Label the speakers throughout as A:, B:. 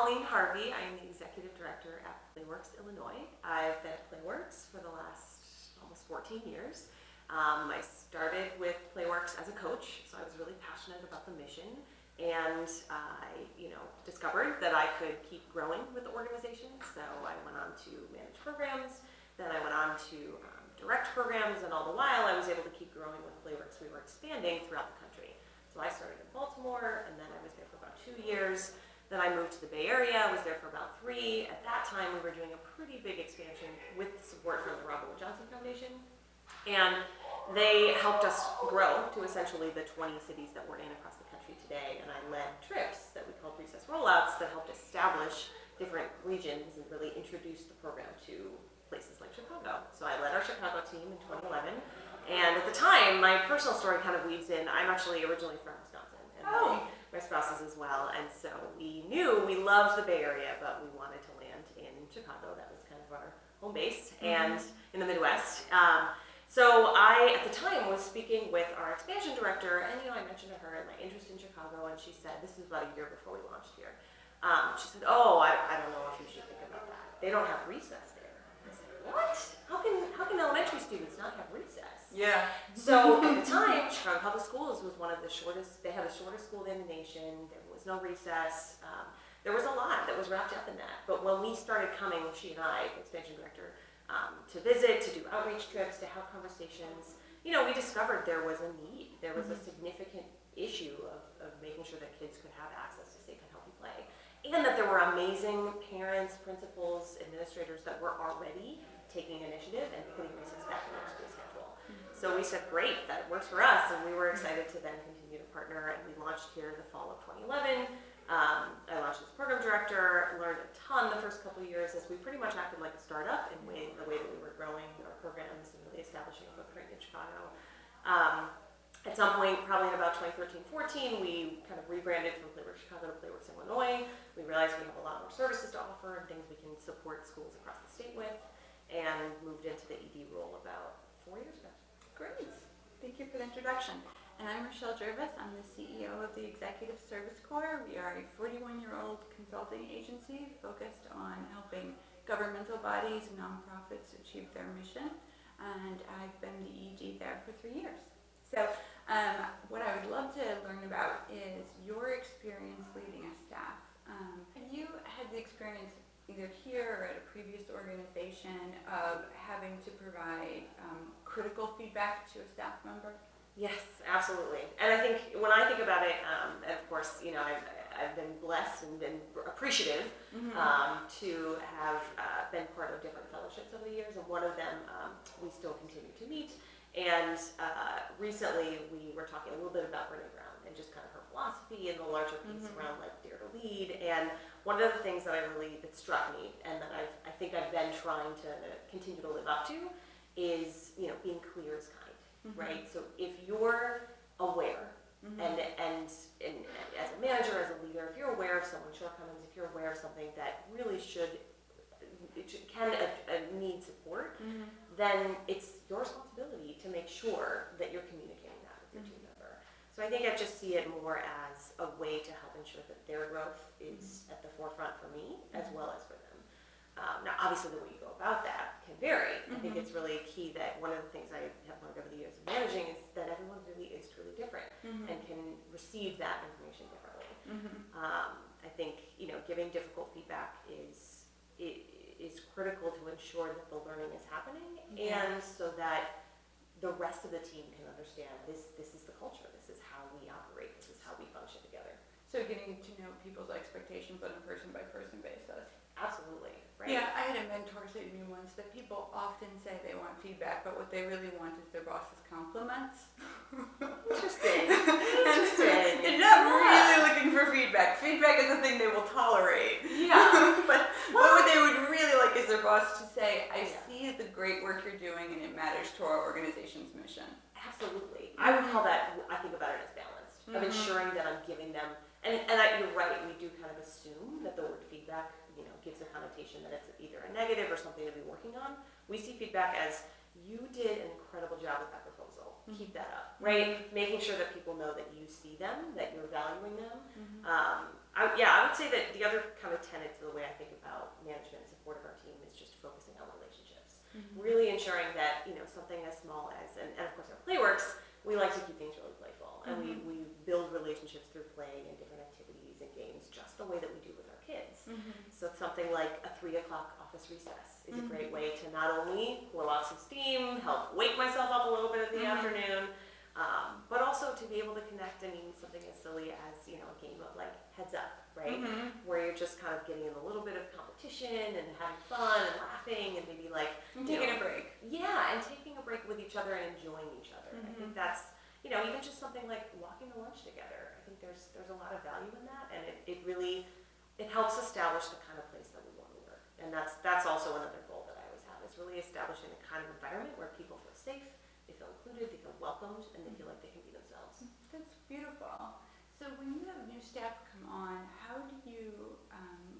A: Colleen Harvey. I am the Executive Director at Playworks, Illinois. I've been at Playworks for the last almost 14 years. I started with Playworks as a coach, so I was really passionate about the mission, and I discovered that I could keep growing with the organization, so I went on to manage programs, then I went on to direct programs, and all the while I was able to keep growing with Playworks. We were expanding throughout the country. So I started in Baltimore, and then I was there for about 2 years. Then I moved to the Bay Area. I was there for about 3. At that time, we were doing a pretty big expansion with support from the Robert Wood Johnson Foundation. And they helped us grow to essentially the 20 cities that we're in across the country today. And I led trips that we called recess rollouts that helped establish different regions and really introduce the program to places like Chicago. So I led our Chicago team in 2011. And at the time, my personal story kind of weaves in. I'm actually originally from Wisconsin, and my spouse is as well. And so we loved the Bay Area, but we wanted to land in Chicago. That was kind of our home base, and in the Midwest. So I, at the time, was speaking with our expansion director, and I mentioned to her my interest in Chicago, and she said, this is about a year before we launched here. She said, I don't know if you should think about that. They don't have recess there. I said, what? How can elementary students not have recess?
B: Yeah.
A: So at the time, Chicago Public Schools was one of the shortest. They had the shortest school day in the nation. There was no recess. There was a lot that was wrapped up in that. But when we started coming, she and I, the expansion director, to visit, to do outreach trips, to have conversations, we discovered there was a need. There was a significant issue of making sure that kids could have access to safe and healthy play. And that there were amazing parents, principals, administrators that were already taking initiative and putting recess back in their school schedule. So we said, great, that works for us, and we were excited to then continue to partner, and we launched here in the fall of 2011. I launched as program director, learned a ton the first couple of years as we pretty much acted like a startup in the way that we were growing our programs and really establishing a footprint in Chicago. At some point, probably in about 2013-14, we kind of rebranded from Playworks Chicago to Playworks Illinois. We realized we have a lot more services to offer and things we can support schools across the state with, and moved into the ED role about 4 years ago.
B: Great. Thank you for the introduction. And I'm Rachelle Jervis. I'm the CEO of the Executive Service Corps. We are a 41-year-old consulting agency focused on helping governmental bodies and nonprofits achieve their mission. And I've been the ED there for 3 years. So what I would love to learn about is your experience leading a staff. Have you had the experience either here or at a previous organization of having to provide critical feedback to a staff member?
A: Yes, absolutely. And I think when I think about it, and of course, I've been blessed and been appreciative to have been part of different fellowships over the years, and one of them we still continue to meet. And recently we were talking a little bit about Brene Brown and just kind of her philosophy and the larger piece around like Dare to Lead. And one of the things that that struck me and that I think I've been trying to continue to live up to is, being clear is kind, right? So if you're aware and as a manager, as a leader, if you're aware of someone's shortcomings, if you're aware of something that really can need support, then it's your responsibility to make sure that you're communicating that with your team member. So I think I just see it more as a way to help ensure that their growth is at the forefront for me as well as for them. Now, obviously, the way you go about that can vary. I think it's really key that one of the things I have learned over the years of managing is that everyone really is truly different and can receive that information differently. I think giving difficult feedback is critical to ensure that the learning is happening, and so that the rest of the team can understand this is the culture, this is how we operate, this is how we function together.
B: So getting to know people's expectations on a person-by-person basis.
A: Absolutely, right?
B: Yeah, I had a mentor say to me once that people often say they want feedback, but what they really want is their boss's compliments.
A: Interesting.
B: They're not really looking for feedback. Feedback is the thing they will tolerate.
A: Yeah.
B: But what they would really like is their boss to say, I see the great work you're doing and it matters to our organization's mission.
A: Absolutely. I would call that, I think about it as balanced, of ensuring that I'm giving them, and you're right, we do kind of assume that the word feedback, gives a connotation that it's either a negative or something to be working on. We see feedback as, you did an incredible job with that proposal. keep that up, right? Making sure that people know that you see them, that you're valuing them. I would say that the other kind of tenet to the way I think about management and support of our team is just focusing on relationships. Really ensuring that, something as small as, and of course our Playworks, we like to keep things really playful. And we build relationships through play and different activities and games, just the way that we do with our kids. So something like a 3 o'clock office recess is a great way to not only blow out some steam, help wake myself up a little bit in the afternoon, but also to be able to connect. I mean, something as silly as, a game of like heads up, right? Where you're just kind of getting in a little bit of competition and having fun and laughing and maybe like
B: taking a break.
A: Yeah, and taking a break with each other and enjoying each other. I think that's, even just something like walking to lunch together. I think there's a lot of value in that, and it really helps establish the kind of place that we want to work. And that's also another goal that I always have, is really establishing the kind of environment where people feel safe, they feel included, they feel welcomed, and they feel like they can be themselves.
B: That's beautiful. So when you have new staff come on, how do you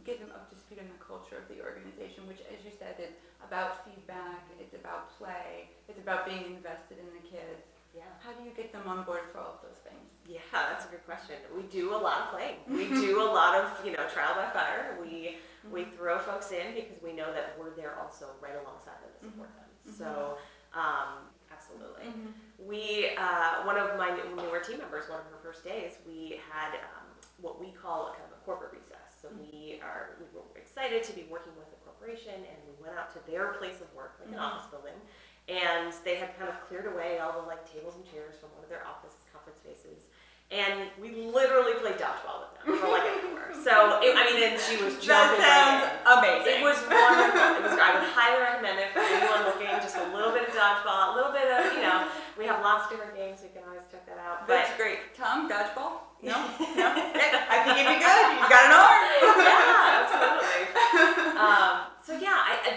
B: get them up to speed on the culture of the organization, which, as you said, is about feedback, it's about play, it's about being invested in the kids.
A: Yeah.
B: How do you get them on board for all of those things?
A: Yeah, that's a good question. We do a lot of playing. We do a lot of, trial by fire. We throw folks in because we know that we're there also right alongside them to support them. So, absolutely. We, one of my newer team members, one of her first days, we had what we call kind of a corporate recess. So we were excited to be working with a corporation, and we went out to their place of work, like an office building, and they had kind of cleared away all the like tables and chairs from one of their office conference spaces. And we literally played dodgeball with them for like an hour. So, and she was jumping
B: That sounds amazing.
A: It was wonderful. I would highly recommend it for anyone looking. Just a little bit of dodgeball, a little bit of, we have lots of different games. You can always check that out.
B: That's great. Tom, dodgeball? No? I think it'd be good. You've got an arm.
A: Yeah, absolutely.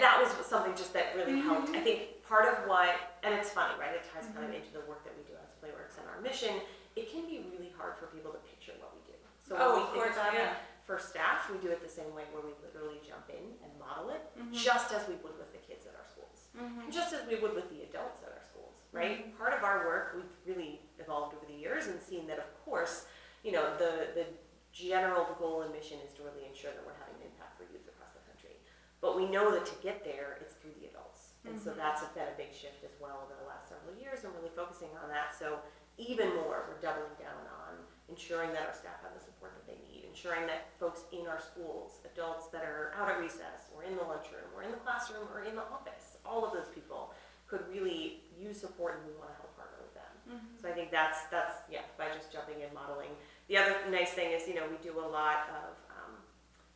A: That was something just that really helped. I think part of what, and it's funny, right? It ties kind of into the work that we do as Playworks and our mission. It can be really hard for people to picture what we do. So when we think about it, for staff, we do it the same way, where we literally jump in and model it, just as we would with the kids at our schools, just as we would with the adults at our schools, right? Part of our work, we've really evolved over the years and seen that, of course, the general goal and mission is to really ensure that we're having an impact for youth across the country. But we know that to get there, it's through the adults. And so that's been a big shift as well over the last several years, and really focusing on that. So even more, we're doubling down on ensuring that our staff have the support that they need, ensuring that folks in our schools, adults that are out at recess, or in the lunchroom, or in the classroom, or in the office, all of those people could really use support, and we want to help partner with them. So I think that's by just jumping in, modeling. The other nice thing is, we do a lot of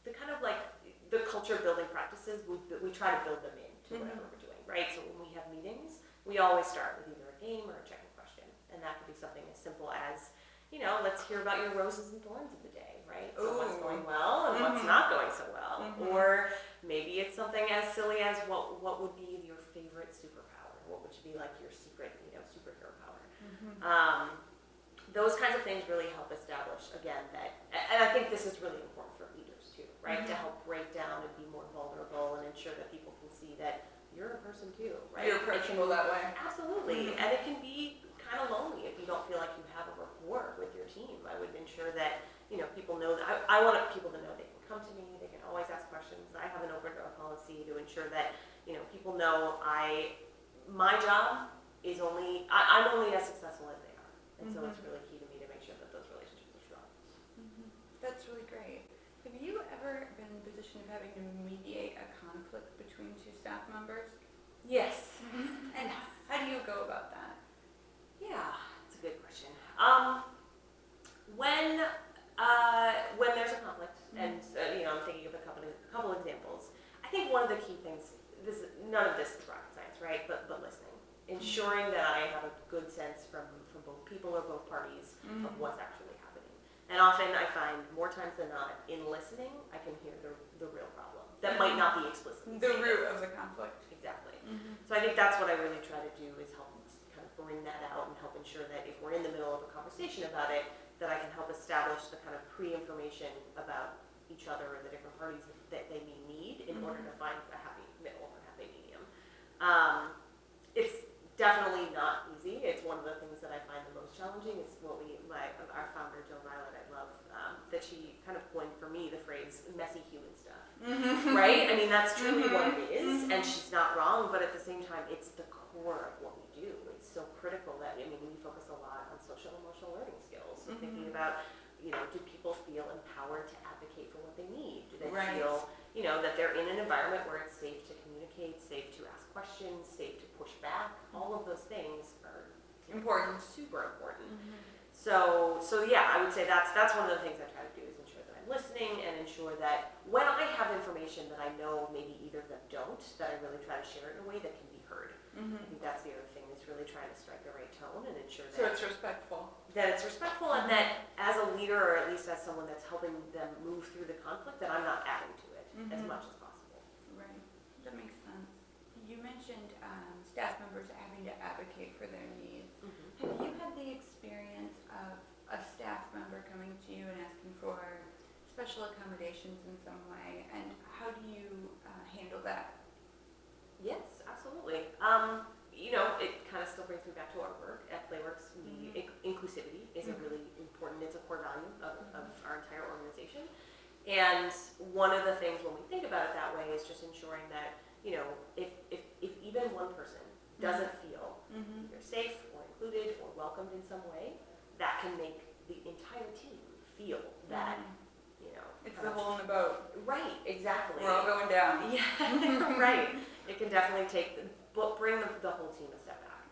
A: the kind of like the culture building practices. We try to build them into whatever we're doing, right? So when we have meetings, we always start with either a game or a check-in question, and that could be something as simple as, let's hear about your roses and thorns of the day, right? So what's going well and what's not going so well, or maybe it's something as silly as what would be your favorite superpower? What would be like your secret, superhero power? Those kinds of things really help establish, again, that, and I think this is really important for leaders too, right? To help break down and be more vulnerable and ensure that people can see that you're a person too, right?
B: You're approachable that way.
A: Absolutely. And it can be kind of lonely if you don't feel like you have a rapport with your team. I would ensure that, people know that, I want people to know they can come to me, they can always ask questions. I have an open door policy to ensure that, people know my job is I'm only as successful as they are. And so it's really key to me to make sure that those relationships are strong.
B: That's really great. Have you ever been in a position of having to mediate a conflict between two staff members?
A: Yes.
B: And how do you go about that?
A: Yeah, that's a good question. When there's a conflict, and I'm thinking of a couple examples. I think one of the key things, none of this is rocket science, right? But listening, ensuring that I have a good sense from both people or both parties of what's actually happening. And often I find, more times than not, in listening, I can hear the real problem that might not be explicitly
B: the
A: stated.
B: Root of the conflict.
A: Exactly. So I think that's what I really try to do, is help kind of bring that out and help ensure that if we're in the middle of a conversation about it, that I can help establish the kind of pre-information about each other or the different parties that they may need in order to find a happy middle or happy medium. It's definitely not easy. it's one of the things that I find the most challenging. It's what our founder, Jill Violet, I love, that she kind of coined for me the phrase messy human stuff, right? I mean, that's truly what it is, and she's not wrong, but at the same time, it's the core of what we do. It's so critical that, I mean, we focus a lot on social and emotional learning skills, so thinking about, do people feel empowered to advocate for what they need? Do they feel, that they're in an environment where it's safe to communicate, safe to ask questions, safe to push back? All of those things are
B: Important.
A: super important. So yeah, I would say that's one of the things I try to do, is ensure that I'm listening and ensure that when I have information that I know maybe either of them don't, that I really try to share it in a way that can be heard. I think that's the other thing, is really trying to strike the right tone and ensure that
B: it's respectful.
A: That it's respectful, and that as a leader, or at least as someone that's helping them move through the conflict, that I'm not adding to it as much as possible.
B: Right, that makes sense. You mentioned staff members having to advocate for their needs. Have you had the experience of a staff member coming to you and asking for special accommodations in some way, and how do you handle that?
A: Yes, absolutely. It kind of still brings me back to our work at Playworks. Inclusivity is a really important, it's a core value of our entire organization. And one of the things when we think about it that way is just ensuring that, if even one person doesn't feel either safe or included or welcomed in some way, that can make the entire team feel that,
B: It's the hole in the boat.
A: Right, exactly.
B: We're all going down.
A: Yeah, right. It can definitely bring the whole team a step back.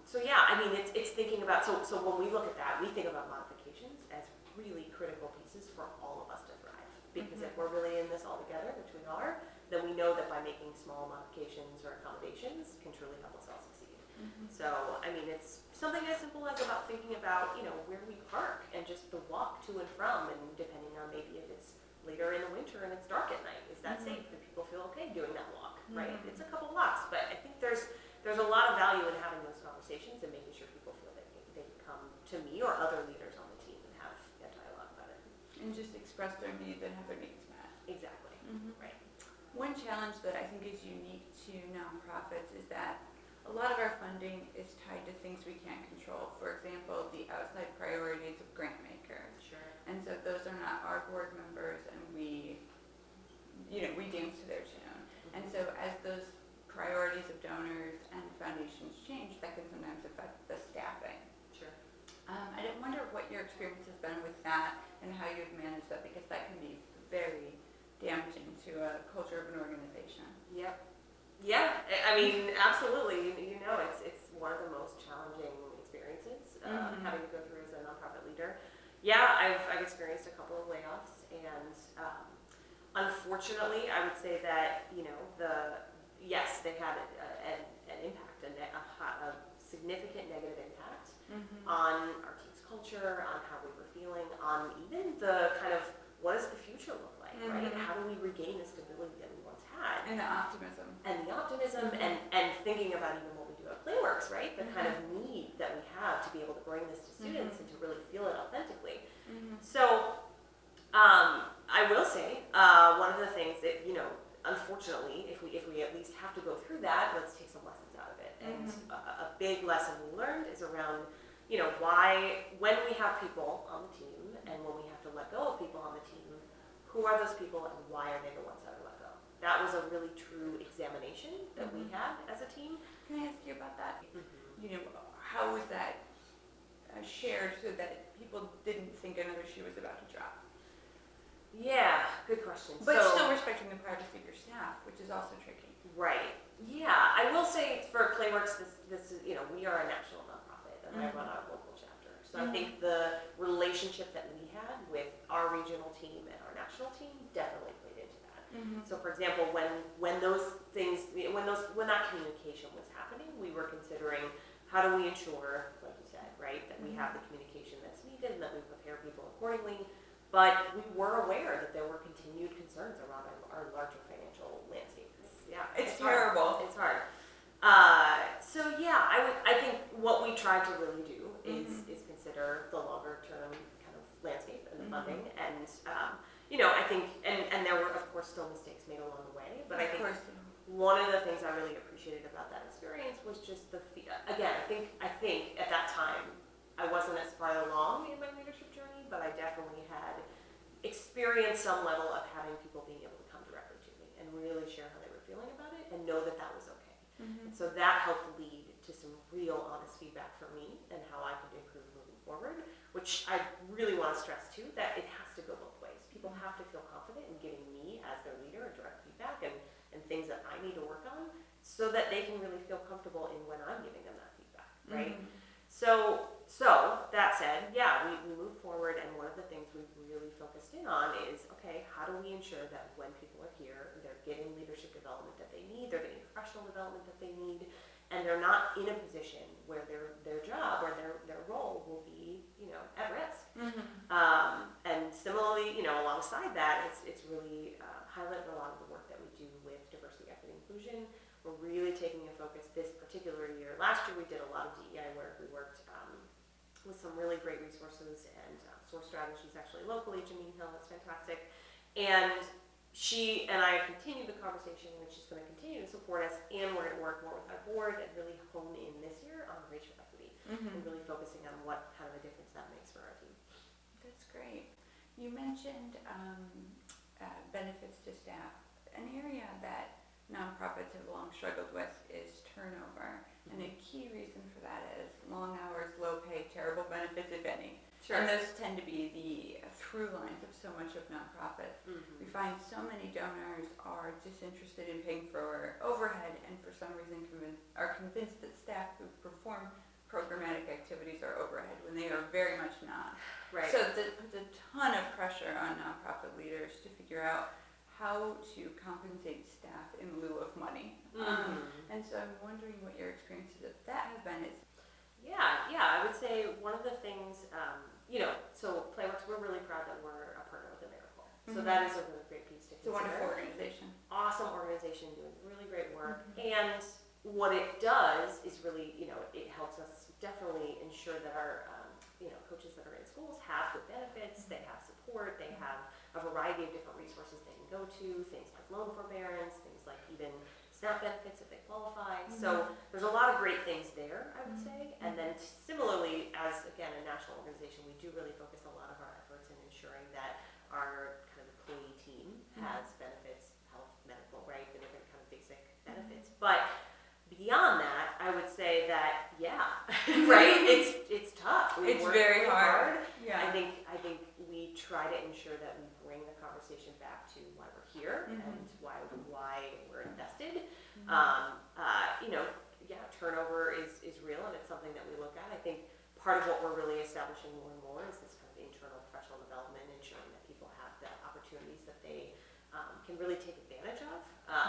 A: So yeah, I mean, it's thinking about, so when we look at that, we think about modifications as really critical pieces for all of us to thrive. Because if we're really in this all together, which we are, then we know that by making small modifications or accommodations can truly help us all succeed. So, I mean, it's something as simple as about thinking about, where we park and just the walk to and from, and depending on maybe if it's later in the winter and it's dark at night, is that safe? Do people feel okay doing that walk, right? It's a couple blocks, but I think there's a lot of value in having those conversations and making sure people feel that they can come to me or other leaders on the team and have a dialogue about it.
B: And just express their needs and have their needs met.
A: Exactly, right.
B: One challenge that I think is unique to nonprofits is that a lot of our funding is tied to things we can't control. For example, the outside priorities of grant makers.
A: Sure.
B: And so those are not our board members, and we dance to their tune. And so as those priorities of donors and foundations change, that can sometimes affect the staffing.
A: Sure.
B: I didn't wonder what your experience has been with that and how you've managed that, because that can be very damaging to a culture of an organization.
A: Yep. Yeah, I mean, absolutely. It's one of the most challenging experiences having to go through as a nonprofit leader. Yeah, I've experienced a couple of layoffs, and unfortunately, I would say that yes, they had an impact, a significant negative impact on our team's culture, on how we were feeling, on even the kind of what does the future look like, right? How do we regain the stability that we once had?
B: And the optimism.
A: And thinking about even what we do at Playworks, right? The kind of need that we have to be able to bring this to students and to really feel it authentically. So I will say one of the things that, unfortunately, if we at least have to go through that, let's take some lessons out of it. And a big lesson we learned is around, why, when we have people on the team and when we have to let go of people on the team, who are those people and why are they the ones that are let go? That was a really true examination that we had as a team.
B: Can I ask you about that? How was that shared so that people didn't think another shoe was about to drop?
A: Yeah, good question.
B: But still respecting the privacy of your staff, which is also tricky.
A: Right. Yeah, I will say for Playworks, this is, we are a national nonprofit, and I run our local chapter. So I think the relationship that we had with our regional team and our national team definitely played into that. So for example, when those things, when that communication was happening, we were considering how do we ensure, like you said, right, that we have the communication that's needed and that we prepare people accordingly. But we were aware that there were continued concerns around our larger financial landscape. Yeah,
B: it's terrible.
A: It's hard. So yeah, I think what we try to really do is consider the longer term kind of landscape and the funding, and I think and there were of course still mistakes made along the way, but I think one of the things I really appreciated about that experience was just again, I think at that time, I wasn't as far along in my leadership journey, but I definitely had experienced some level of having people being able to come directly to me and really share how they were feeling about it and know that that was okay.
B: Mm-hmm.
A: And so that helped lead to some real honest feedback from me and how I could improve moving forward, which I really want to stress too, that it has to go both ways. People have to feel confident in giving me as their leader direct feedback and things that I need to work on so that they can really feel comfortable in when I'm giving them that feedback, right?
B: Mm-hmm.
A: So that said, yeah, we moved forward, and one of the things we really focused in on is, okay, how do we ensure that when people are here, they're getting leadership development that they need, they're getting professional development that they need, and they're not in a position where their job or their role will be, at risk.
B: Mm-hmm.
A: And similarly, alongside that, it's really highlighted a lot of the work that we do with diversity, equity, inclusion. We're really taking a focus this particular year. Last year we did a lot of DEI work. We worked with some really great resources and source strategies actually locally. Janine Hill, that's fantastic. And she and I have continued the conversation, and she's going to continue to support us, and we're going to work more with our board and really hone in this year on racial equity
B: Mm-hmm.
A: and really focusing on what kind of a difference that makes for our team.
B: That's great. You mentioned benefits to staff. An area that nonprofits have long struggled with is turnover. And a key reason for that is long hours, low pay, terrible benefits, if any.
A: Sure.
B: And those tend to be the through lines of so much of nonprofits.
A: Mm-hmm.
B: We find so many donors are disinterested in paying for overhead and for some reason are convinced that staff who perform programmatic activities are overhead when they are very much not.
A: Right.
B: So that puts a ton of pressure on nonprofit leaders to figure out how to compensate staff in lieu of money.
A: Mm-hmm.
B: And so I'm wondering what your experiences of that have been.
A: Yeah, I would say one of the things, so Playworks, we're really proud that we're a partner with AmeriCorps. So
B: Mm-hmm.
A: that is a really great piece to
B: It's a
A: consider.
B: wonderful organization.
A: Awesome organization doing really great work.
B: Mm-hmm.
A: And what it does is really, it helps us definitely ensure that our, coaches that are in schools have good benefits, they have support, they have a variety of different resources they can go to, things like loan forbearance, things like even SNAP benefits if they qualify.
B: Mm-hmm.
A: So there's a lot of great things there, I would say.
B: Mm-hmm.
A: And then similarly, as again a national organization, we do really focus a lot of our efforts in ensuring that our kind of employee team has benefits, health, medical, right, the different kind of basic benefits. But beyond that, I would say that right, it's tough.
B: It's very hard. Yeah.
A: I think we try to ensure that we bring the conversation back to why we're here
B: Mm-hmm.
A: and why we're invested.
B: Mm-hmm.
A: Turnover is real, and it's something that we look at. I think part of what we're really establishing more and more is this kind of internal professional development, ensuring that people have the opportunities that they can really take advantage of.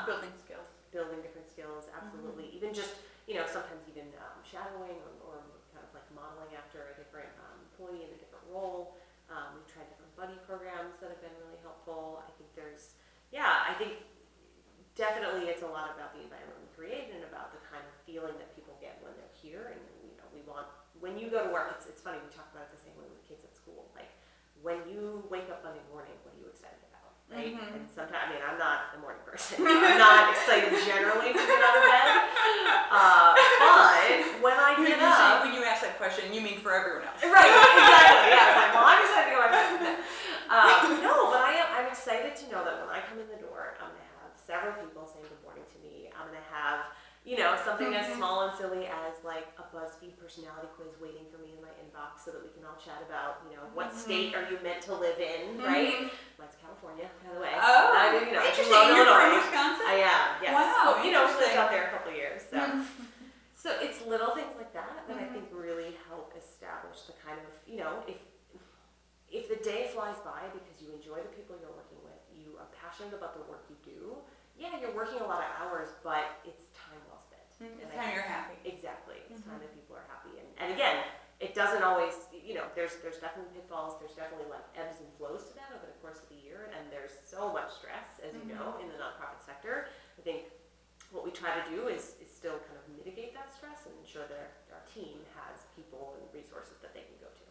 B: Building skills.
A: Building different skills, absolutely.
B: Mm-hmm.
A: Even just, sometimes even shadowing or kind of like modeling after a different employee in a different role. We've tried different buddy programs that have been really helpful. I think definitely it's a lot about the environment we create and about the kind of feeling that people get when they're here. And, we want, when you go to work, it's funny, we talk about it the same way with kids at school. Like, when you wake up Monday morning, what are you excited about, right?
B: Mm-hmm.
A: And sometimes, I'm not a morning person. I'm not excited generally to get out of bed. But when I get up...
B: When you ask that question, you mean for everyone else.
A: Right, exactly. Yeah, I was like, well, I'm excited to go back to bed. No, but I'm excited to know that when I come in the door, I'm going to have several people saying good morning to me. I'm going to have, something as small and silly as like a BuzzFeed personality quiz waiting for me in my inbox so that we can all chat about, what state are you meant to live in, right? Mine's California, by the way.
B: Oh, interesting. You're from Wisconsin?
A: I am, yes.
B: Wow,
A: I've lived out there a couple of years, so. So it's little things like that that I think really help establish the kind of, if the day flies by because you enjoy the people you're working with, you are passionate about the work you do, you're working a lot of hours, but it's time well spent.
B: It's time you're happy.
A: Exactly. It's time that people are happy. And again, it doesn't always, there's definitely pitfalls, there's definitely like ebbs and flows to that over the course of the year, and there's so much stress, as you know, in the nonprofit sector. I think what we try to do is still kind of mitigate that stress and ensure that our team has people and resources that they can go to.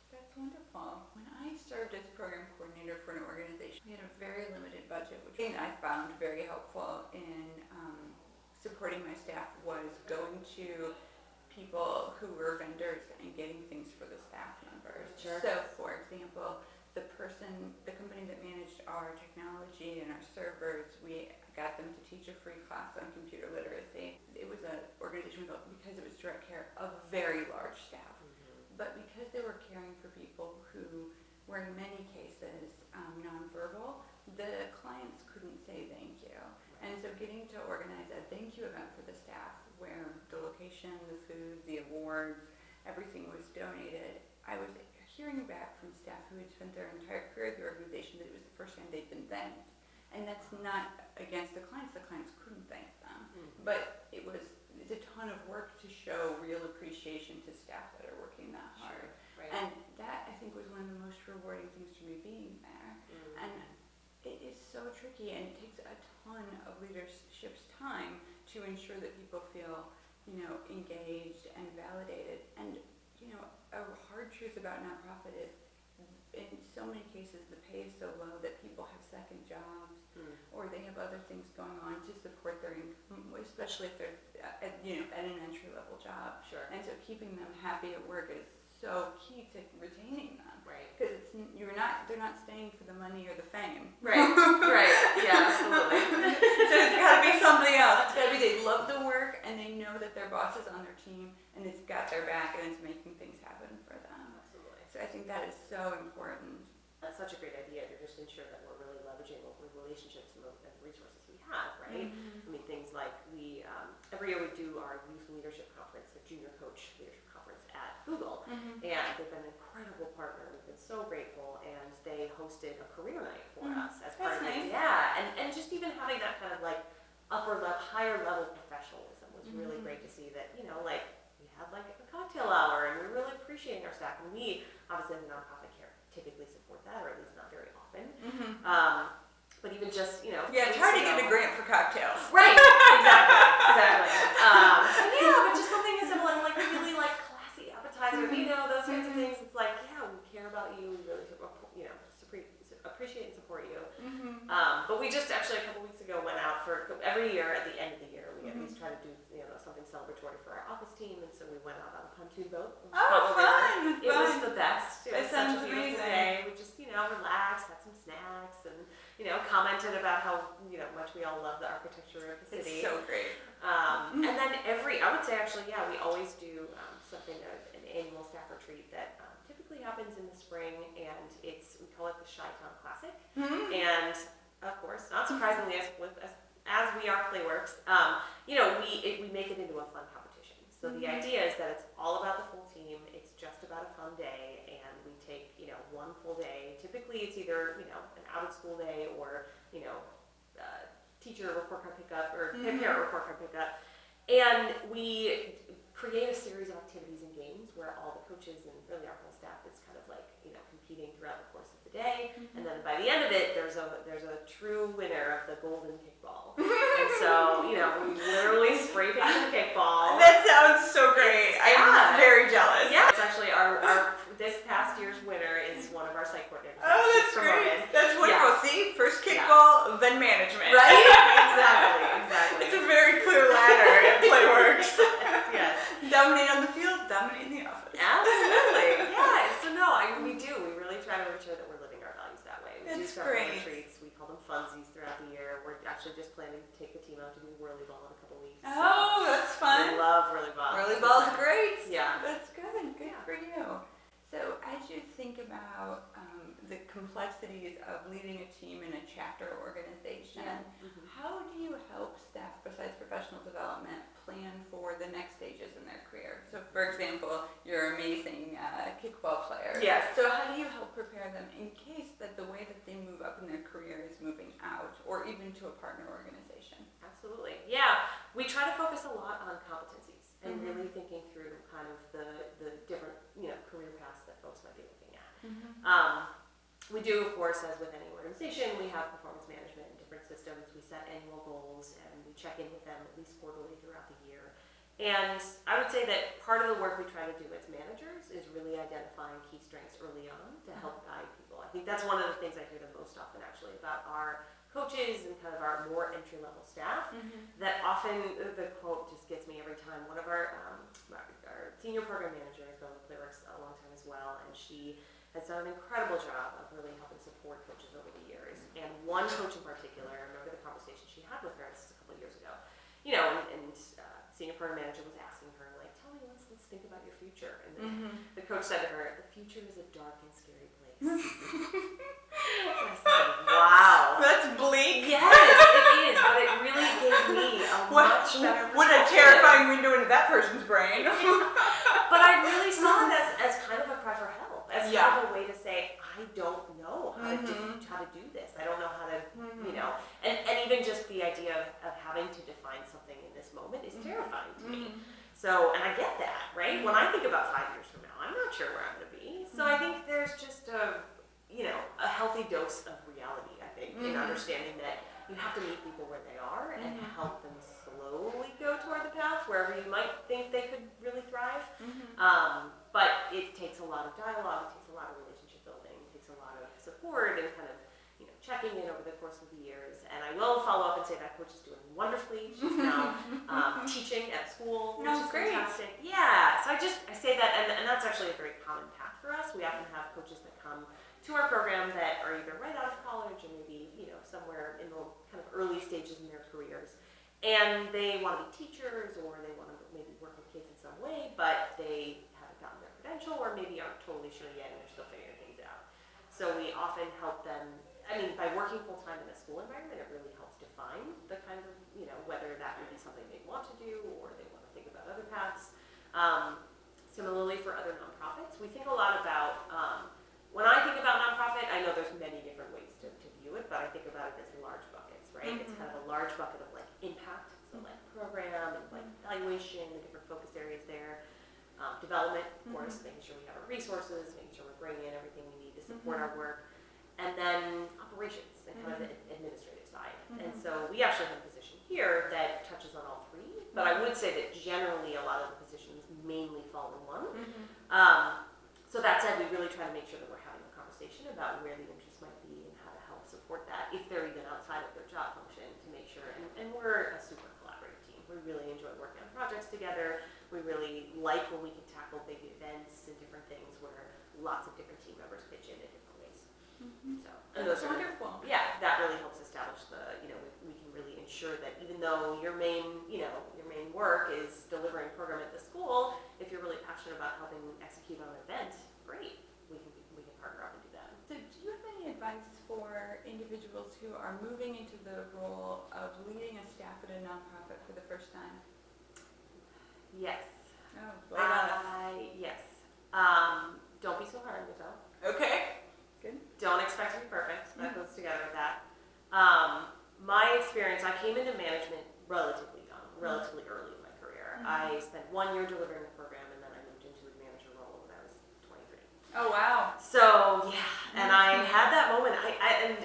B: That's wonderful. When I served as program coordinator for an organization, we had a very limited budget, which I found very helpful in supporting my staff was going to people who were vendors and getting things for the staff members.
A: Sure.
B: So, for example, the company that managed our technology and our servers, we got them to teach a free class on computer literacy. It was an organization because it was direct care of very large staff, but because they were caring for people who were in many cases nonverbal, the clients couldn't say thank you. And so getting to organize a thank you event for the staff where the location, the food, the awards, everything was donated, I was hearing back from staff who had spent their entire career at the organization that it was the first time they'd been thanked. And that's not against the clients couldn't thank them. But it's a ton of work to show real appreciation to staff that are working that hard.
A: Sure. Right.
B: And that, I think, was one of the most rewarding things for me being there. And it is so tricky, and it takes a ton of leadership's time to ensure that people feel, engaged and validated. And, a hard truth about nonprofit is, in so many cases, the pay is so low that people have second jobs, or they have other things going on to support their income, especially if they're, at an entry-level job.
A: Sure.
B: And so keeping them happy at work is so key to retaining them.
A: Right.
B: Because they're not staying for the money or the fame.
A: Right. Right. Yeah, absolutely.
B: So it's got to be something else. It's got to be they love the work and they know that their boss is on their team and it's got their back and it's making things happen for them.
A: Absolutely.
B: So I think that is so important.
A: That's such a great idea to just ensure that we're really leveraging local relationships and resources we have, right? I mean, things like every year we do our youth leadership conference, the junior coach leadership conference at Google, and they've been an incredible partner. We've been so grateful, and they hosted a career night for us as part of it.
B: Nice.
A: Yeah, and just even having that kind of like higher level professionalism was really great to see that, we had like a cocktail hour, and we're really appreciating our staff, and we obviously as a nonprofit care typically support that, or at least not very often. But even just,
B: Yeah, it's hard to get a grant for cocktails.
A: Right, exactly. But just something as simple as like a really like classy appetizer, those kinds of things. It's like, yeah, we care about you, we really, appreciate and support you. But we just actually a couple weeks ago went out for, every year at the end of the year, we at least try to do, something celebratory for our office team, and so we went out on a pontoon boat.
B: Oh, fun!
A: It was the best. It was such a beautiful
B: amazing.
A: day. We just, relaxed, had some snacks, and, commented about how, much we all love the architecture of the city.
B: It's so great.
A: And then I would say actually, we always do something, an annual staff retreat that typically happens in the spring, and we call it the Chi-Town Classic. And of course, not surprisingly, as we are Playworks, we make it into a fun competition. So the idea is that it's all about the full team. It's just about a fun day, and we take one full day. Typically, it's either an out of school day or teacher report card pickup or parent report card pickup, and we create a series of activities and games where all the coaches and really our whole staff is kind of like competing throughout the course of the day, and then by the end of it, there's a true winner of the golden kickball. And so we literally spray paint the kickball.
B: That sounds so great. I'm very jealous.
A: Yeah, it's actually our this past year's winner is one of our site coordinators.
B: Oh, that's
A: She's
B: great. That's wonderful. See, first
A: Yeah.
B: kickball, then management.
A: Right? Exactly.
B: It's a very clear ladder at Playworks.
A: Yes.
B: Dominate on the field, dominate in the office.
A: Absolutely. Yeah. So we do. We really try to make sure that we're living our values that way. We do
B: That's
A: several
B: great.
A: retreats. We call them funsies throughout the year. We're actually just planning to take the team out to do whirly ball in a couple weeks.
B: Oh, that's fun.
A: We love whirly ball.
B: Whirly ball's great.
A: Yeah.
B: That's good. Good for you. So as you think about the complexities of leading a team in a chapter organization, how do you help staff, besides professional development, plan for the next stages in their career? So for example, you're an amazing kickball player.
A: Yes.
B: So how do you help prepare them in case that the way that they move up in their career is moving out or even to a partner organization?
A: Absolutely. Yeah. We try to focus a lot on competencies and really thinking through kind of the different, career paths that folks might be looking at. We do, of course, as with any organization, we have performance management and different systems. We set annual goals and we check in with them at least quarterly throughout the year. And I would say that part of the work we try to do as managers is really identifying key strengths early on to help guide people. I think that's one of the things I hear the most often actually about our coaches and kind of our more entry-level staff, that often the quote just gets me every time. One of our senior program manager, has been with Playworks a long time as well, and she has done an incredible job of really helping support coaches over the years. And one coach in particular, I remember the conversation she had with her, this is a couple of years ago, and senior program manager was asking her, like, tell me, let's think about your future. And the coach said to her, the future is a dark and scary place. And I said, wow.
B: That's bleak.
A: Yes, it is, but it really gave me a much better perspective.
B: What a terrifying window into that person's brain.
A: But I really saw it as kind of a cry for help, as kind of a way to say, I don't know how to do this. I don't know how to, and even just the idea of having to define something in this moment is terrifying to me. So, and I get that, right? When I think about 5 years from now, I'm not sure where I'm going to be. So I think there's just a healthy dose of reality, I think, in understanding that you have to meet people where they are and help them slowly go toward the path wherever you might think they could really thrive. But it takes a lot of dialogue, it takes a lot of relationship building, it takes a lot of support and kind of checking in over the course of the years. And I will follow up and say that coach is doing wonderfully. She's now teaching at school, which is fantastic. Yeah, so I say that, and that's actually a very common path for us. We often have coaches that come to our program that are either right out of college or maybe, somewhere in the kind of early stages in their careers. And they want to be teachers or they want to maybe work with kids in some way, but they haven't gotten their credential or maybe aren't totally sure yet and they're still figuring things out. So we often help them, by working full-time in a school environment, it really helps define the kind of, whether that would be something they want to do or they want to think about other paths. Similarly for other nonprofits, we think a lot about, when I think about nonprofit, I know there's many different ways to view it, but I think about it as large buckets, right? It's kind of a large bucket of like impact, so like program and like evaluation, the different focus areas there. Development, of course, making sure we have our resources, making sure we're bringing in everything we need to support our work. And then operations and kind of the administrative side. And so we actually have a position here that touches on all three, but I would say that generally a lot of the positions mainly fall in one. So that said, we really try to make sure that we're having a conversation about where the interests might be and how to help support that if they're even outside of their job function to make sure. And we're a super collaborative team. We really enjoy working on projects together. We really like when we can tackle big events and different things where lots of different team members pitch in different ways. So, and
B: That's wonderful.
A: That really helps establish the, we can really ensure that even though your main work is delivering program at the school, if you're really passionate about helping execute on an event, great, we can partner up and do that.
B: So do you have any advice for individuals who are moving into the role of leading a staff at a nonprofit for the first time?
A: Yes.
B: Oh,
A: yes. Don't be so hard on yourself.
B: Okay. Good.
A: Don't expect to be perfect. That goes together with that. My experience, I came into management relatively young, relatively early in my career. I spent 1 year delivering the program and then I moved into the manager role when I was 23.
B: Oh, wow.
A: So, and I had that moment, and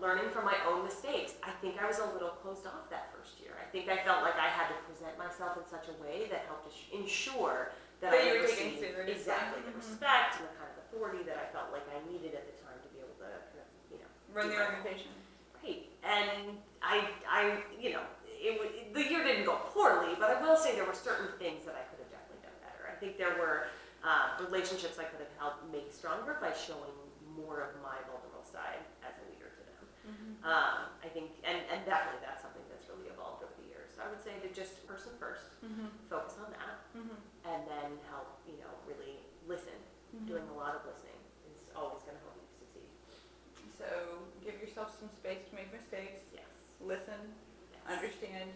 A: learning from my own mistakes, I think I was a little closed off that first year. I think I felt like I had to present myself in such a way that helped ensure that I
B: you were
A: received
B: taken seriously.
A: exactly the respect and the kind of authority that I felt like I needed at the time to be able to kind of,
B: Run
A: do
B: the
A: my
B: organization.
A: Right. And the year didn't go poorly, but I will say there were certain things that I could have definitely done better. I think there were relationships I could have helped make stronger by showing more of my vulnerable side as a leader to them. I think, and definitely that's something that's really evolved over the years. So I would say to just person first, focus on that, and then help, really listen. Doing a lot of listening is always going to help you succeed.
B: So give yourself some space to make mistakes.
A: Yes.
B: Listen.
A: Yes.
B: Understand.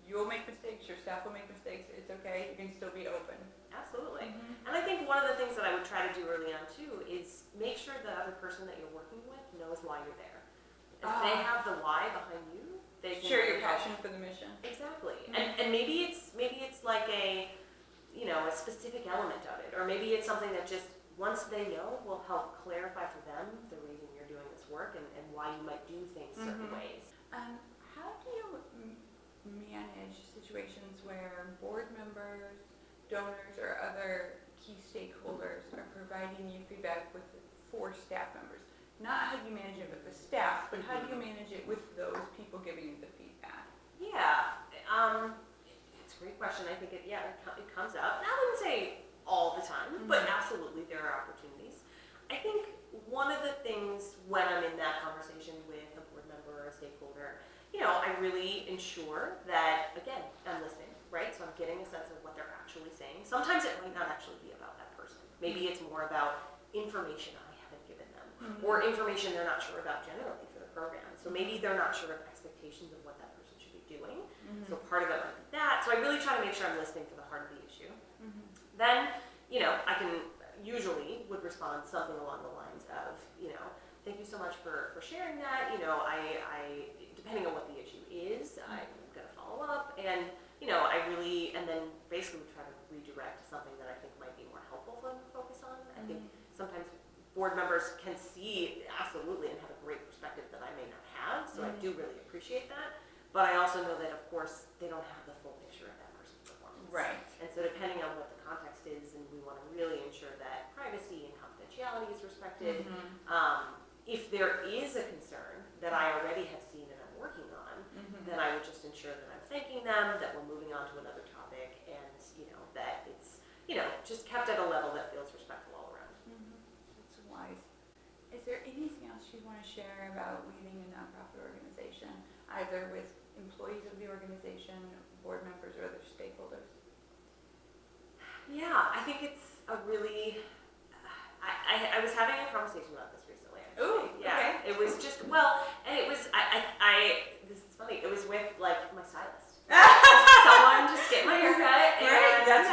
B: You'll make mistakes. Your staff will make mistakes. It's okay. You can still be open.
A: Absolutely. And I think one of the things that I would try to do early on too is make sure the other person that you're working with knows why you're there. If they have the why behind you, they can
B: share your
A: really help.
B: passion for the mission.
A: Exactly. And maybe it's like a specific element of it, or maybe it's something that just once they know will help clarify for them the reason you're doing this work and why you might do things certain ways.
B: How do you manage situations where board members, donors, or other key stakeholders are providing you feedback for staff members? Not how do you manage it with the staff, but how do you manage it with those people giving you the feedback?
A: Yeah, it's a It's a great question. I think it comes up. I wouldn't say all the time, but absolutely there are opportunities. I think one of the things when I'm in that conversation with a board member or a stakeholder, I really ensure that, again, I'm listening, right? So I'm getting a sense of what they're actually saying. Sometimes it might not actually be about that person. Maybe it's more about information I haven't given them, or information they're not sure about generally for the program. So maybe they're not sure of expectations of what that person should be doing. So part of it might be that. So I really try to make sure I'm listening for the heart of the issue. Then, I can usually would respond something along the lines of, thank you so much for sharing that. I depending on what the issue is, I'm gonna follow up, and and then basically try to redirect to something that I think might be more helpful for them to focus on. I think sometimes board members can see absolutely and have a great perspective that I may not have, so I do really appreciate that. But I also know that, of course, they don't have the full picture of that person's performance.
B: Right.
A: And so depending on what the context is, and we want to really ensure that privacy and confidentiality is respected, if there is a concern that I already have seen and I'm working on, then I would just ensure that I'm thanking them, that we're moving on to another topic, and that it's just kept at a level that feels respectful all around.
B: That's wise. Is there anything else you want to share about leading a nonprofit organization, either with employees of the organization, board members, or other stakeholders?
A: Yeah, I think it's a really. I was having a conversation about this recently. Actually.
B: Ooh,
A: yeah.
B: okay.
A: It was just and it was this is funny. It was with my stylist. Someone just get my hair cut.
B: Right. That's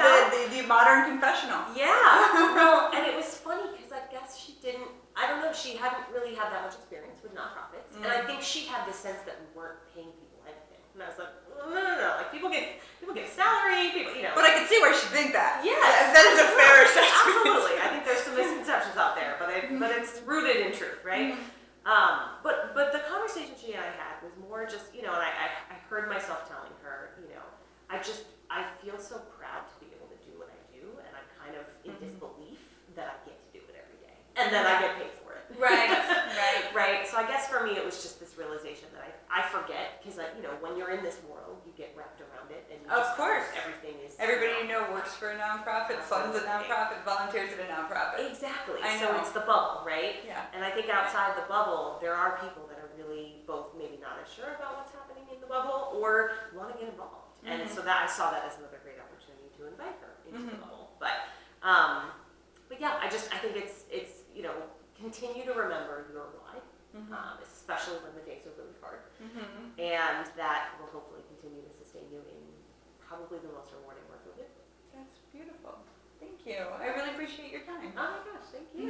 B: the modern confessional.
A: Yeah. Well, and it was funny because I guess she didn't. I don't know. She hadn't really had that much experience with nonprofits, and I think she had the sense that we weren't paying people anything. And I was like, no. Like people get a salary.
B: But I can see why she'd think that.
A: Yes,
B: that is a fair assessment.
A: Absolutely. I think there's some misconceptions out there, but it's rooted in truth, right? But the conversation she and I had was more just, and I heard myself telling her, I feel so proud to be able to do what I do, and I'm kind of in disbelief that I get to do it every day, and that I get paid for it. Right. So I guess for me it was just this realization that I forget, because when you're in this world, you get wrapped around it, and
B: of course
A: everything is.
B: Everybody works for a nonprofit, funds a nonprofit, volunteers at a nonprofit.
A: Exactly.
B: I know.
A: So it's the bubble, right?
B: Yeah.
A: And I think outside the bubble, there are people that are really both maybe not as sure about what's happening in the bubble or want to get involved. And so that I saw that as another great opportunity to invite her into the bubble. But yeah, I think it's continue to remember your why, especially when the days are really hard, and that will hopefully continue to sustain you in probably the most rewarding work you'll do.
B: That's beautiful. Thank you. I really appreciate your time.
A: Oh my gosh, thank you.